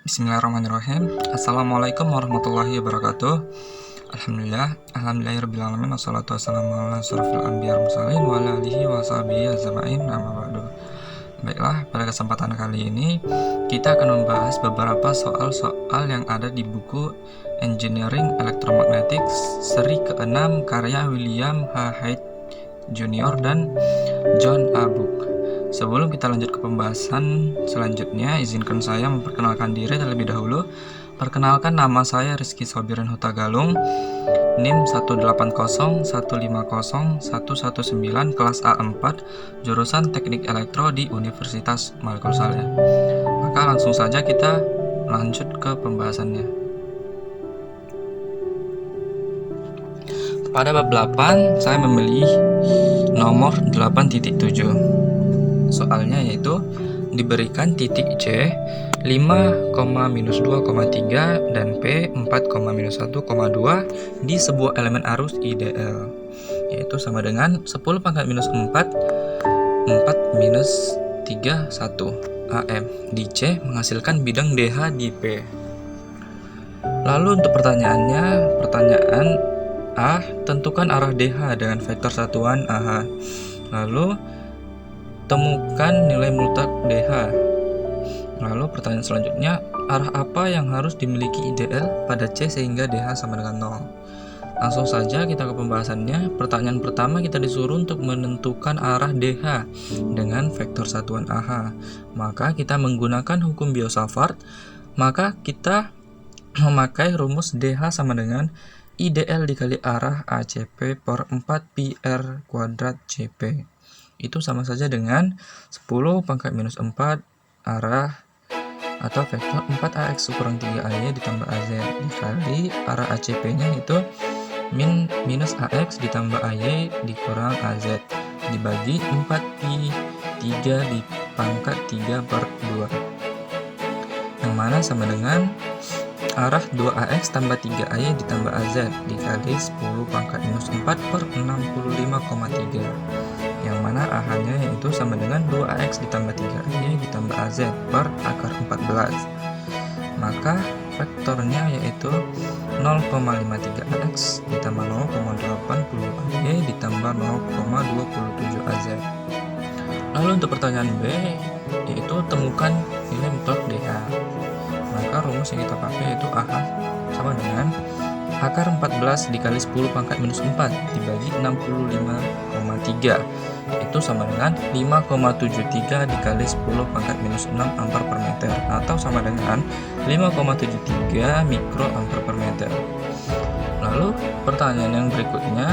Bismillahirrahmanirrahim. Assalamualaikum warahmatullahi wabarakatuh. Alhamdulillahirrahmanirrahim. Wassalatu wassalamu ala asyrofil anbiya wal mursalin wa ala alihi wa sahbihi ajma'in. Amma ba'du. Baiklah, pada kesempatan kali ini kita akan membahas beberapa soal-soal yang ada di buku Engineering Electromagnetics seri ke-6 karya William H. Hyde Jr. dan John A. Book. Sebelum kita lanjut ke pembahasan selanjutnya, izinkan saya memperkenalkan diri terlebih dahulu. Perkenalkan, nama saya Rizky Sobirin Hutagalung, NIM 180150119, kelas A4, jurusan Teknik Elektro di Universitas Malikul Saleh. Maka langsung saja kita lanjut ke pembahasannya. Pada bab 8, saya memilih nomor 8.7. Soalnya yaitu diberikan titik C 5,-2,3 dan P 4,-1,2 di sebuah elemen arus IDL, yaitu sama dengan 10⁻⁴ 4-3 1 AM di C menghasilkan bidang DH di P. Lalu untuk pertanyaan A, tentukan arah DH dengan vektor satuan AH. Lalu temukan nilai mutlak DH. Lalu pertanyaan selanjutnya, arah apa yang harus dimiliki IDL pada C sehingga DH sama dengan 0? Langsung saja kita ke pembahasannya. Pertanyaan pertama, kita disuruh untuk menentukan arah DH dengan vektor satuan AH. Maka kita menggunakan hukum Biot-Savart. Maka kita memakai rumus DH sama dengan IDL dikali arah ACP per 4 PR kuadrat CP. Itu sama saja dengan 10⁻⁴ arah atau vektor 4AX kurang 3AY ditambah AZ dikali arah ACP-nya itu minus AX ditambah AY dikurang AZ dibagi 4pi 3 dipangkat 3 per 2, yang mana sama dengan arah 2AX tambah 3AY ditambah AZ dikali 10⁻⁴ per 65,3, yang mana AH-nya yaitu sama dengan 2AX ditambah 3AY ditambah AZ per akar 14. Maka vektornya yaitu 0,53AX ditambah 0,80AY ditambah 0,27 AZ. Lalu untuk pertanyaan B, yaitu temukan nilai mutlak DH. Maka rumus yang kita pakai yaitu AH sama dengan akar 14 dikali 10⁻⁴ dibagi 65,3, itu sama dengan 5,73 dikali 10⁻⁻6 ampere per meter, atau sama dengan 5,73 mikroampere per meter. Lalu pertanyaan yang berikutnya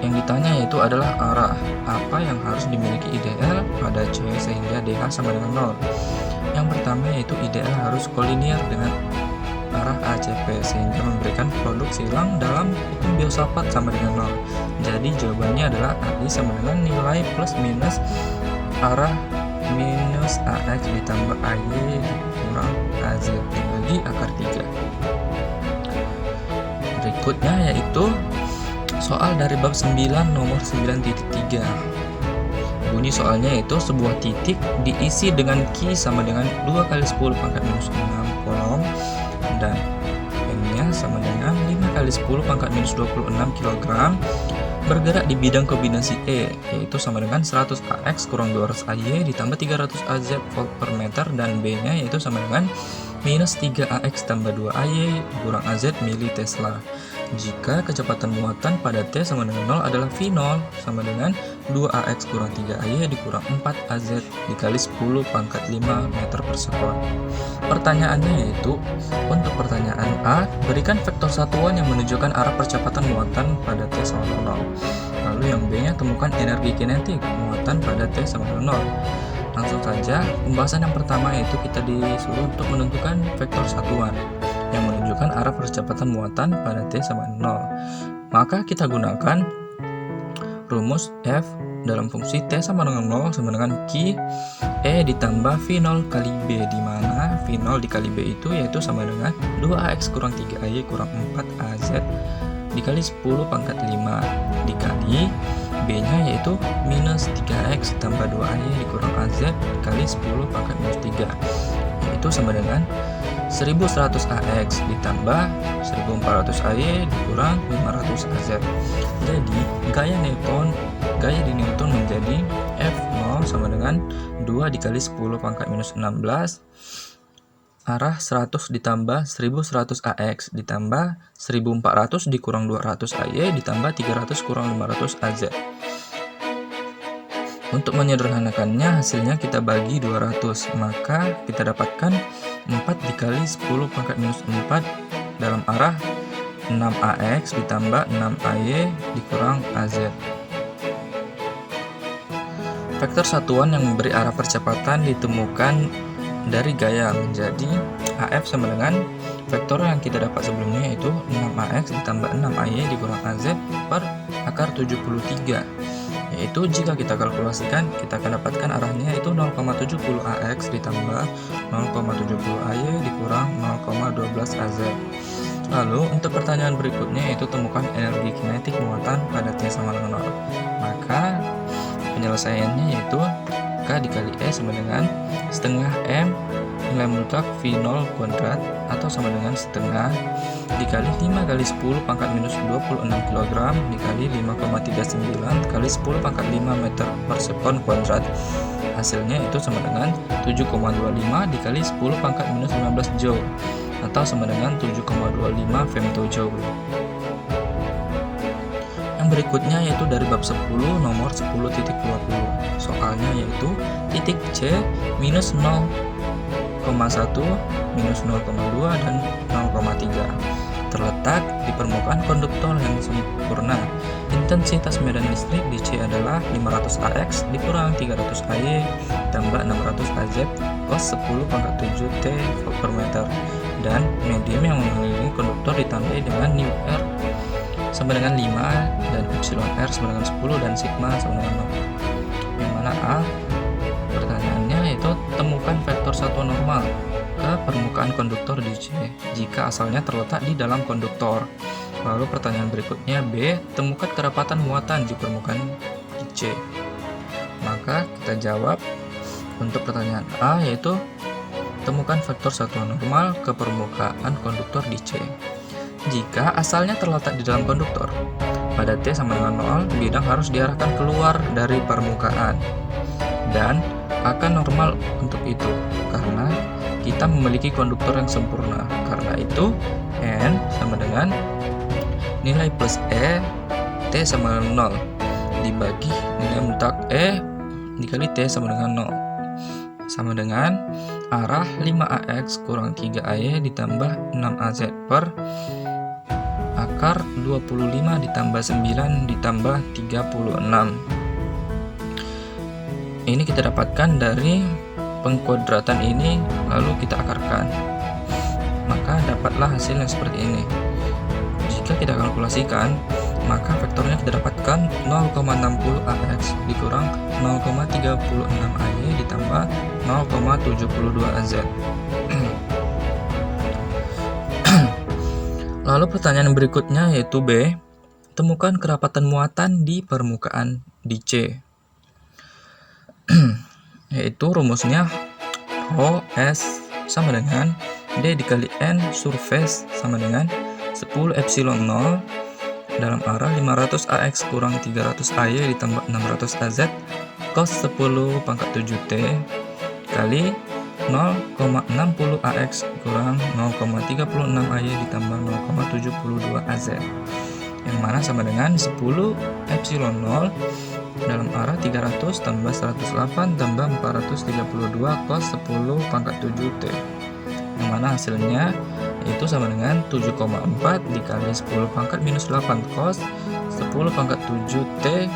yang ditanya yaitu adalah arah apa yang harus dimiliki IDL pada C sehingga DH sama dengan 0. Yang pertama yaitu IDL harus kolinier dengan arah ACP sehingga memberikan produk silang dalam hukum Biot-Savart sama dengan 0. Jadi jawabannya adalah AI sama dengan nilai plus minus arah minus AX ditambah AY dikurang AZ dibagi akar 3. Berikutnya yaitu soal dari bab 9 nomor 9.3. Bunyi soalnya yaitu sebuah titik diisi dengan Q sama dengan 2 kali 10⁻⁻6 kolom dan N-nya sama dengan 5 kali 10⁻⁻26 kg bergerak di bidang kombinasi E, yaitu sama dengan 100 AX kurang 200 AY ditambah 300 AZ volt per meter, dan B-nya yaitu sama dengan minus 3 AX tambah 2 AY kurang AZ mili Tesla. Jika kecepatan muatan pada T sama dengan 0 adalah V0 sama dengan 2AX kurang 3AY dikurang 4AZ dikali 10⁵ meter per sekon. Pertanyaannya yaitu, untuk pertanyaan A, berikan vektor satuan yang menunjukkan arah percepatan muatan pada T sama dengan 0. Lalu yang B-nya, temukan energi kinetik muatan pada T sama dengan 0. Langsung saja, pembahasan yang pertama yaitu kita disuruh untuk menentukan vektor satuan yang menunjukkan arah percepatan muatan pada T sama 0. Maka kita gunakan rumus F dalam fungsi T sama dengan 0 sama dengan Q E ditambah V0 kali B, di mana V0 dikali B itu yaitu sama dengan 2AX kurang 3AY kurang 4AZ dikali 10⁵ dikali B-nya yaitu minus 3X tambah 2AY dikurang AZ dikali 10⁻⁻3, yaitu sama dengan 1100 AX ditambah 1400 AY dikurang 500 AZ. Jadi gaya di Newton menjadi F0 sama dengan 2 dikali 10 pangkat minus 16 arah 100 ditambah 1100 AX ditambah 1400 dikurang 200 AY ditambah 300 kurang 500 AZ. Untuk menyederhanakannya, hasilnya kita bagi 200, maka kita dapatkan 4 dikali 10 pangkat minus 4 dalam arah 6AX ditambah 6AY dikurang AZ. Vektor satuan yang memberi arah percepatan ditemukan dari gaya menjadi AF sama dengan vektor yang kita dapat sebelumnya, yaitu 6AX ditambah 6AY dikurang AZ per akar 73. Yaitu jika kita kalkulasikan, kita akan dapatkan arahnya yaitu 0,70 AX ditambah 0,70 AY dikurang 0,12 AZ. Lalu untuk pertanyaan berikutnya yaitu temukan energi kinetik muatan pada T sama dengan 0. Maka penyelesaiannya yaitu K dikali E sama dengan setengah M nilai mutlak V0 kuadrat atau sama dengan setengah dikali 5 kali 10 pangkat minus 26 kg dikali 5,39 kali 10 pangkat 5 meter per sekon kuadrat. Hasilnya itu sama dengan 7,25 dikali 10 pangkat minus 15 joule atau sama dengan 7,25 femtojoule. Yang berikutnya yaitu dari bab 10 nomor 10.20. Soalnya yaitu titik C minus 0,1 minus 0,2 dan 0,3 terletak di permukaan konduktor yang sempurna. Intensitas medan listrik di C adalah 500 AX dikurang 300 AY tambah 600 AZ cos 10 pangkat 7 T volt per meter, dan medium yang mengelilingi konduktor ditandai dengan nu R sama dengan 5 dan epsilon R sama dengan 10 dan sigma sama dengan 0. Yang mana A pertanyaannya yaitu temukan vektor satuan normal ke permukaan konduktor di C jika asalnya terletak di dalam konduktor. Lalu pertanyaan berikutnya B, temukan kerapatan muatan di permukaan di C. Maka kita jawab untuk pertanyaan A yaitu temukan vektor satuan normal ke permukaan konduktor di C. Jika asalnya terletak di dalam konduktor, pada T sama dengan 0, bidang harus diarahkan keluar dari permukaan dan akan normal untuk itu karena kita memiliki konduktor yang sempurna. Karena itu N sama dengan nilai plus E T sama dengan 0 dibagi nilai mutlak E dikali T sama dengan 0 sama dengan arah 5AX kurang 3AY ditambah 6AZ per akar 25 ditambah 9 ditambah 36. Ini kita dapatkan dari pengkuadratan ini lalu kita akarkan, maka dapatlah hasil yang seperti ini. Jika kita kalkulasikan, maka vektornya kita dapatkan 0,60 AX dikurang 0,36 AY ditambah 0,72 AZ. Lalu pertanyaan berikutnya yaitu B, temukan kerapatan muatan di permukaan di C. Yaitu rumusnya Rho S sama dengan D dikali N surface sama dengan 10 epsilon 0 dalam arah 500 AX kurang 300 AY ditambah 600 AZ cos 10 pangkat 7 T kali 0,60 AX kurang 0,36 AY ditambah 0,72 AZ, yang mana sama dengan 10 epsilon 0 dalam arah 300 tambah 108 tambah 432 cos 10 pangkat 7 T, yang mana hasilnya itu sama dengan 7,4 dikali 10 pangkat minus 8 cos 10 pangkat 7 T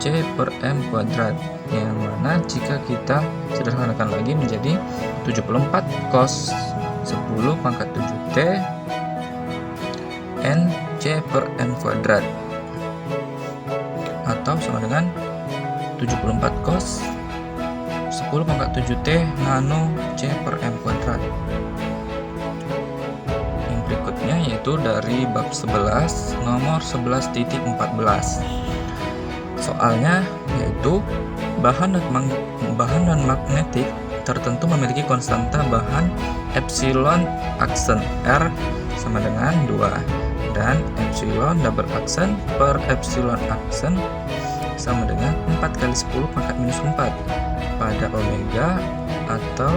C per M kuadrat, yang mana jika kita sederhanakan lagi menjadi 74 cos 10 pangkat 7 T N C per M kuadrat atau sama dengan 74 cos 10 pangkat 7 T nano C per M kuadrat. Yang berikutnya yaitu dari bab 11 nomor 11.14. Soalnya yaitu bahan dan magnetik tertentu memiliki konstanta bahan epsilon aksen R sama dengan 2 dan epsilon double aksen per epsilon aksen sama dengan 4 kali 10 pangkat minus 4 pada omega atau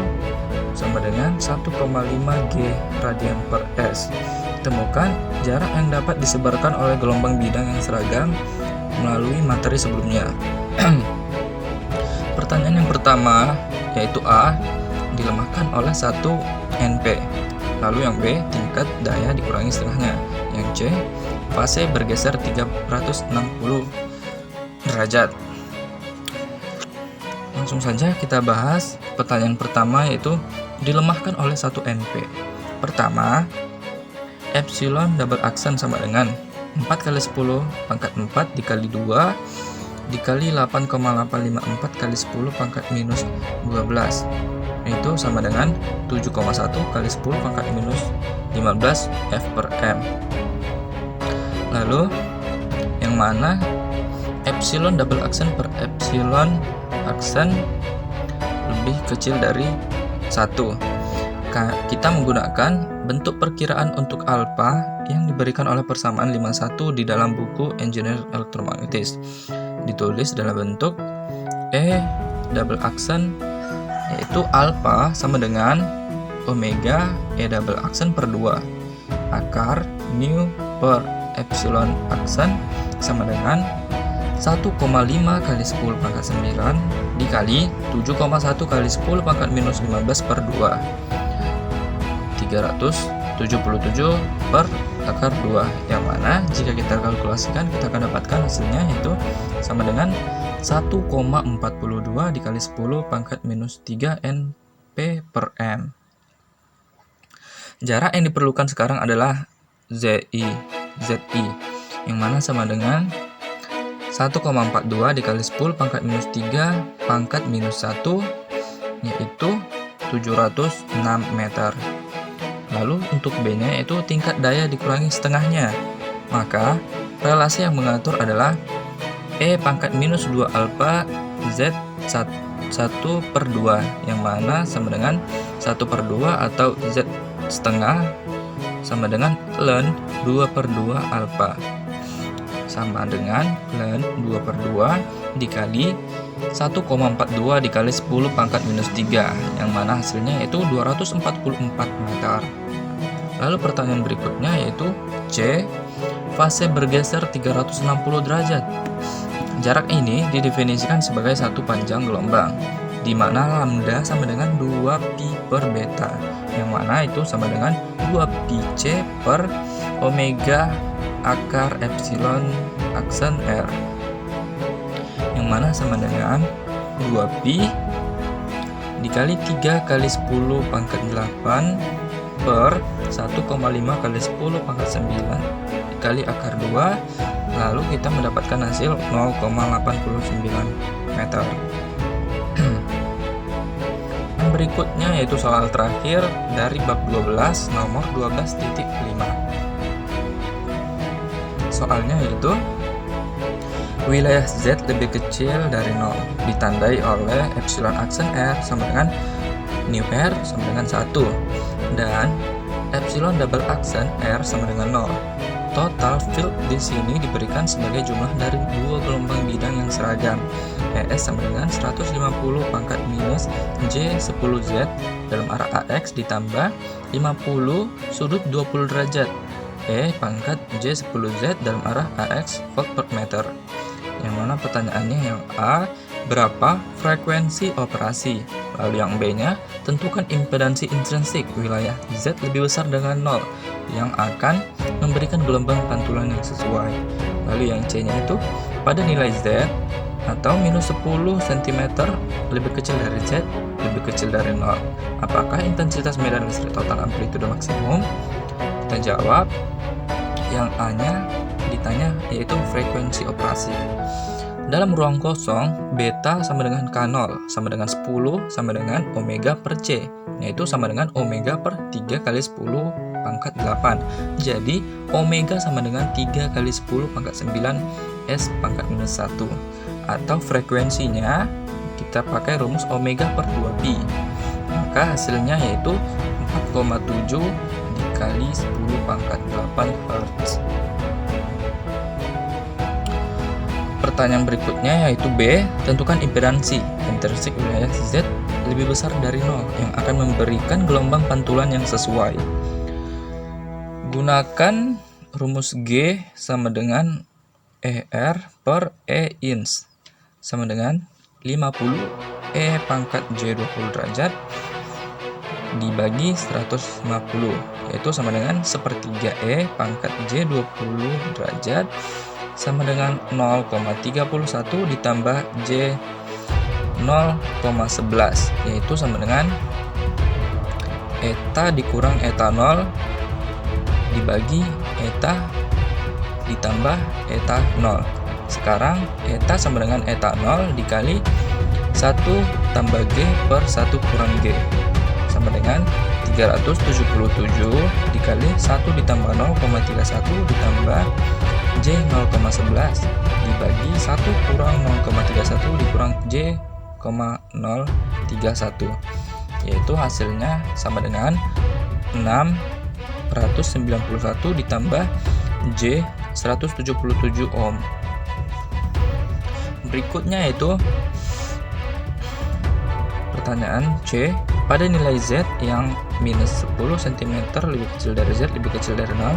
sama dengan 1,5 G radian per S. Temukan jarak yang dapat disebarkan oleh gelombang bidang yang seragam melalui materi sebelumnya. Pertanyaan yang pertama yaitu A dilemahkan oleh 1 NP. Lalu yang B tingkat daya dikurangi setengahnya. Yang C fase bergeser 360 derajat. Langsung saja kita bahas pertanyaan pertama yaitu dilemahkan oleh 1 NP. Pertama, epsilon double aksen sama dengan 4 kali 10 pangkat 4 dikali 2 dikali 8,854 kali 10 pangkat minus 12, itu sama dengan 7,1 kali 10 pangkat minus 15 F per M. Lalu yang mana epsilon double aksen per epsilon aksen lebih kecil dari 1. Kita menggunakan bentuk perkiraan untuk alfa yang diberikan oleh persamaan 51 di dalam buku Engineer Elektromagnetis. Ditulis dalam bentuk E double aksen yaitu alfa sama dengan omega E double aksen per 2 akar mu per epsilon aksen sama dengan 1,5 kali 10 pangkat 9 dikali 7,1 kali 10 pangkat minus 15 per 2 377 per akar 2, yang mana jika kita kalkulasikan kita akan dapatkan hasilnya yaitu sama dengan 1,42 dikali 10 pangkat minus 3 NP per M. Jarak yang diperlukan sekarang adalah ZI, yang mana sama dengan 1,42 dikali 10 pangkat minus 3 pangkat minus 1 yaitu 706 meter. Lalu untuk B-nya yaitu tingkat daya dikurangi setengahnya. Maka relasi yang mengatur adalah E pangkat minus 2 alfa Z 1 per 2, yang mana sama dengan 1 per 2 atau Z setengah sama dengan ln 2 per 2 alfa sama dengan ln 2 per 2 dikali 1,42 dikali 10 pangkat minus 3, yang mana hasilnya yaitu 244 meter. Lalu pertanyaan berikutnya yaitu C, fase bergeser 360 derajat. Jarak ini didefinisikan sebagai satu panjang gelombang, di mana lambda sama dengan 2pi per beta, yang mana itu sama dengan 2pi C per omega akar epsilon aksen R, yang mana sama dengan 2pi dikali 3 kali 10 pangkat 8 per 1,5 kali 10 pangkat 9 dikali akar 2, lalu kita mendapatkan hasil 0,89 meter. Yang berikutnya yaitu soal terakhir dari bab 12 nomor 12.5. Soalnya yaitu wilayah Z lebih kecil dari 0 ditandai oleh epsilon aksen R sama dengan nu R sama dengan 1 dan epsilon double aksen R sama dengan 0. Total field di sini diberikan sebagai jumlah dari dua gelombang bidang yang seragam. ES sama dengan 150 pangkat minus J10Z dalam arah AX ditambah 50 sudut 20 derajat E pangkat J10Z dalam arah AX volt per meter. Yang mana pertanyaannya yang A, berapa frekuensi operasi? Lalu yang B-nya, tentukan impedansi intrinsik wilayah Z lebih besar dengan 0 yang akan memberikan gelombang pantulan yang sesuai. Lalu yang C-nya itu, pada nilai Z atau minus 10 cm lebih kecil dari Z, lebih kecil dari 0. Apakah intensitas medan listrik total amplitude maksimum? Kita jawab, yang A-nya ditanya yaitu frekuensi operasi. Dalam ruang kosong, beta sama dengan K0 sama dengan 10 sama dengan omega per C, yaitu sama dengan omega per 3 kali 10 pangkat 8. Jadi omega sama dengan 3 kali 10 pangkat 9 S pangkat minus 1. Atau frekuensinya kita pakai rumus omega per 2pi. maka hasilnya yaitu 4,7 dikali 10 pangkat 8 Hz. Pertanyaan berikutnya yaitu B. Tentukan impedansi intrinsik wilayah Z lebih besar dari 0 yang akan memberikan gelombang pantulan yang sesuai. Gunakan rumus G sama dengan ER per E ins sama dengan 50 E pangkat J 20 derajat dibagi 150, yaitu sama dengan sepertiga E pangkat J 20 derajat sama dengan 0,31 ditambah J 0,11, yaitu sama dengan eta dikurang eta 0 dibagi eta ditambah eta 0. Sekarang eta sama dengan eta 0 dikali 1 tambah G per 1 kurang G sama dengan 377 dikali 1 ditambah 0,31 ditambah J 0,11 dibagi 1 kurang 0,31 dikurang J 0,031, yaitu hasilnya sama dengan 691 ditambah J 177 ohm. Berikutnya yaitu pertanyaan C. Pada nilai Z yang minus 10 cm lebih kecil dari Z lebih kecil dari 0,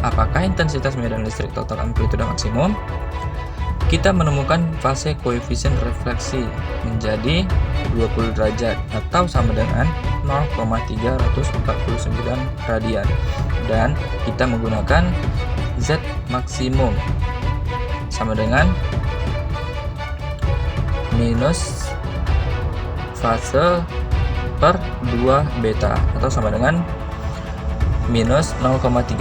apakah intensitas medan listrik total amplitude maksimum? Kita menemukan fase koefisien refleksi menjadi 20 derajat atau sama dengan 0,349 radian, dan kita menggunakan Z maksimum sama dengan minus fase per 2 beta atau sama dengan minus 0,349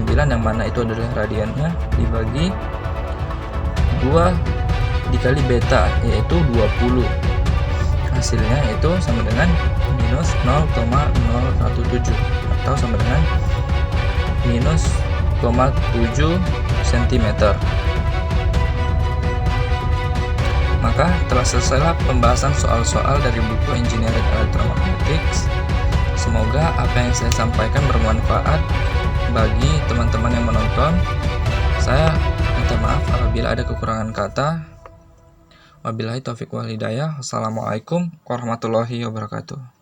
yang mana itu adalah radiannya dibagi 2 dikali beta yaitu 20, hasilnya itu sama dengan minus 0,017 atau sama dengan minus 0,7 cm. Maka telah selesailah pembahasan soal-soal dari buku Engineering Electromagnetics. Semoga apa yang saya sampaikan bermanfaat bagi teman-teman yang menonton. Saya minta maaf apabila ada kekurangan kata. Wabillahi taufiq wal hidayah. Wassalamualaikum warahmatullahi wabarakatuh.